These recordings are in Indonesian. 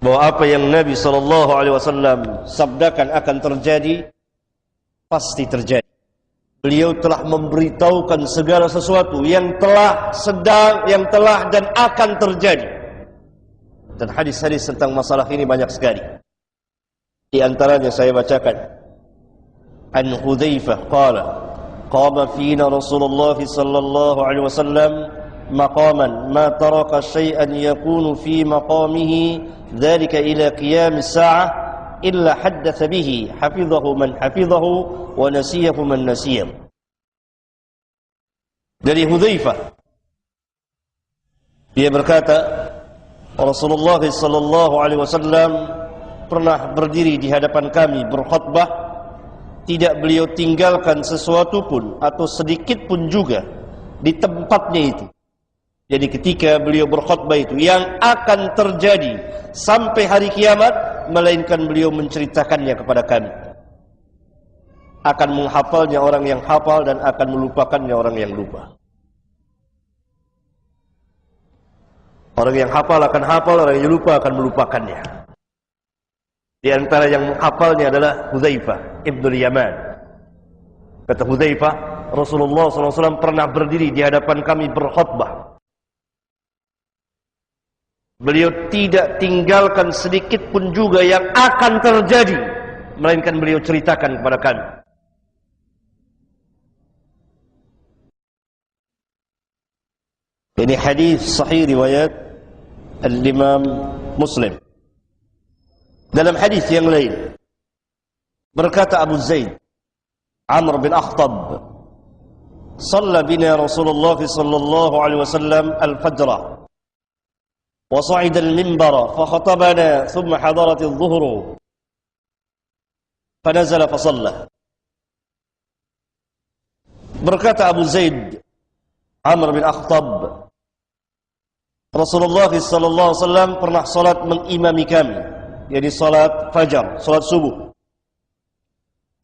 bahwa apa yang Nabi SAW sabdakan akan terjadi, pasti terjadi. Beliau telah memberitahukan segala sesuatu yang telah, sedang, yang telah dan akan terjadi. Dan hadis-hadis tentang masalah ini banyak sekali. Di antaranya saya bacakan. An Hudzaifah qala qama fina Rasulullah sallallahu alaihi wasallam maqaman ma taraka syai'an yakunu fi maqamihi dzalika ila qiyam as-sa'ah illa haddatsa bihi hafizahu man hafizahu wa nasiyahu man nasiyahu. Dari Hudzaifah, dia berkata, Rasulullah sallallahu alaihi wasallam pernah berdiri di hadapan kami berkhutbah, tidak beliau tinggalkan sesuatu pun atau sedikit pun juga di tempatnya itu. Jadi ketika beliau berkhutbah itu yang akan terjadi sampai hari kiamat, melainkan beliau menceritakannya kepada kami. Akan menghafalnya orang yang hafal dan akan melupakannya orang yang lupa. Orang yang hafal akan hafal, orang yang lupa akan melupakannya. Di antara yang menghafalnya adalah Hudzaifah Ibnul Yaman. Kata Hudzaifah, Rasulullah SAW pernah berdiri di hadapan kami berkhutbah. Beliau tidak tinggalkan sedikit pun juga yang akan terjadi, melainkan beliau ceritakan kepada kami. Ini hadis sahih riwayat Al-Imam Muslim. Dalam hadis yang lain berkata Abu Zaid Amr bin Akhtab, "Shalla bina Rasulullah sallallahu alaihi wasallam al-fajr wa sa'ida al-minbar fa khatabana thumma hadarat adh-dhuhr fa nazala fa shalla." Berkata Abu Zaid Amr bin Akhtab, Rasulullah sallallahu alaihi wasallam pernah salat mengimami kami. Jadi salat fajar, salat subuh.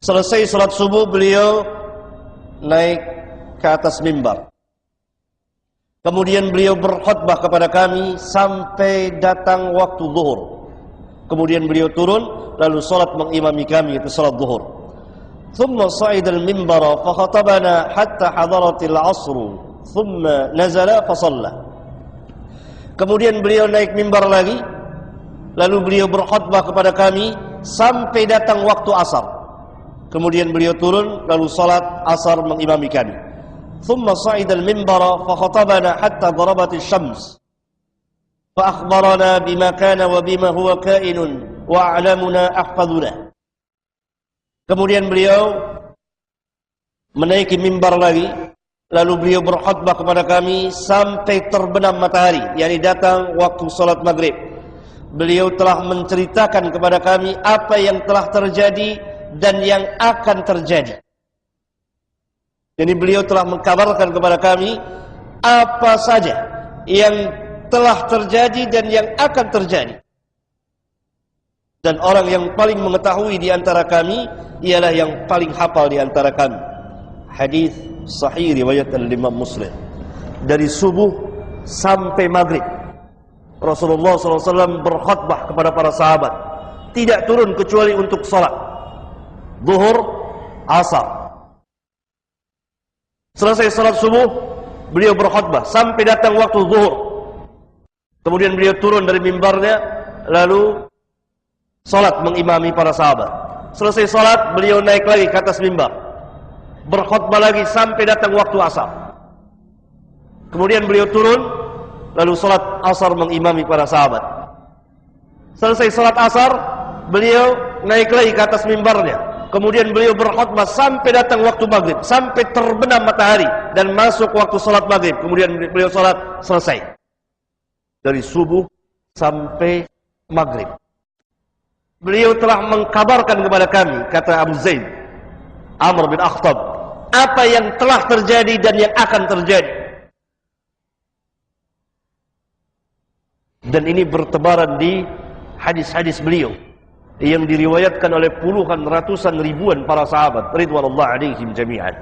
Selesai salat subuh, beliau naik ke atas mimbar. Kemudian beliau berkhutbah kepada kami sampai datang waktu zuhur. Kemudian beliau turun, lalu salat mengimami kami, itu salat zuhur. Thumma sa'ida al-mimbara fa khatabana hatta hadaratil 'asr, thumma nazala fa shalla. Kemudian beliau naik mimbar lagi, lalu beliau berkhutbah kepada kami sampai datang waktu asar. Kemudian beliau turun, lalu salat asar mengimami kami. Thumma sa'ida al-minbara fa khatabana hatta darabat asy-syams. Fa akhbarana bima kana wa bima huwa kainun wa a'lamuna ahfaduna. Kemudian beliau menaiki mimbar lagi, lalu beliau berkhutbah kepada kami sampai terbenam matahari, yakni datang waktu salat maghrib. Beliau telah menceritakan kepada kami apa yang telah terjadi dan yang akan terjadi. Jadi beliau telah mengkabarkan kepada kami apa saja yang telah terjadi dan yang akan terjadi. Dan orang yang paling mengetahui di antara kami ialah yang paling hafal di antara kami. Hadis sahih riwayat Al-Imam Muslim. Dari subuh sampai maghrib Rasulullah SAW berkhutbah kepada para sahabat, tidak turun kecuali untuk salat zuhur, asar. Selesai salat subuh, beliau berkhutbah sampai datang waktu zuhur. Kemudian beliau turun dari mimbarnya, lalu salat mengimami para sahabat. Selesai salat, beliau naik lagi ke atas mimbar, berkhutbah lagi sampai datang waktu asar. Kemudian beliau turun, lalu salat asar mengimami para sahabat. Selesai salat asar, beliau naik lagi ke atas mimbarnya. Kemudian beliau berkhutbah sampai datang waktu maghrib, sampai terbenam matahari dan masuk waktu salat maghrib. Kemudian beliau salat selesai. Dari subuh sampai maghrib. Beliau telah mengkabarkan kepada kami, kata Abu Zaid Amr bin Akhtab, apa yang telah terjadi dan yang akan terjadi. Dan ini bertebaran di hadis-hadis beliau yang diriwayatkan oleh puluhan, ratusan, ribuan para sahabat ridwanullah alaihim jami'an.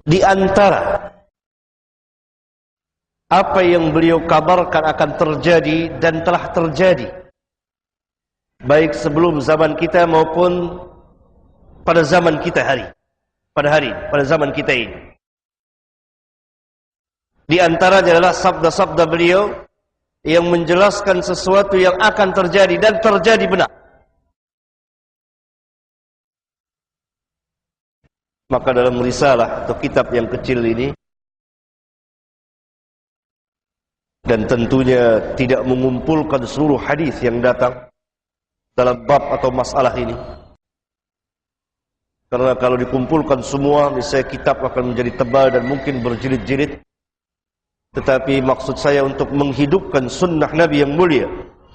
Di antara apa yang beliau kabarkan akan terjadi dan telah terjadi, baik sebelum zaman kita maupun pada zaman kita pada zaman kita ini. Di antaranya adalah sabda-sabda beliau yang menjelaskan sesuatu yang akan terjadi dan terjadi benar. Maka dalam risalah atau kitab yang kecil ini, dan tentunya tidak mengumpulkan seluruh hadis yang datang dalam bab atau masalah ini, karena kalau dikumpulkan semua, misalnya kitab akan menjadi tebal dan mungkin berjilid-jilid. Tetapi maksud saya untuk menghidupkan sunnah Nabi yang mulia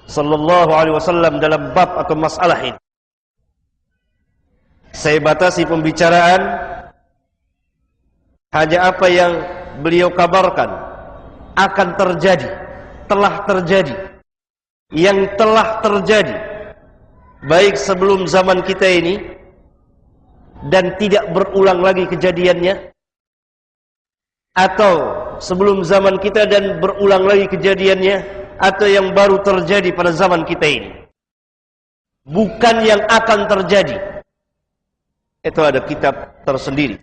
sallallahu alaihi wasallam dalam bab atau masalah ini. Saya batasi pembicaraan hanya apa yang beliau kabarkan akan terjadi, telah terjadi, yang telah terjadi baik sebelum zaman kita ini dan tidak berulang lagi kejadiannya, atau sebelum zaman kita dan berulang lagi kejadiannya, atau yang baru terjadi pada zaman kita ini. Bukan yang akan terjadi. Itu ada kitab tersendiri.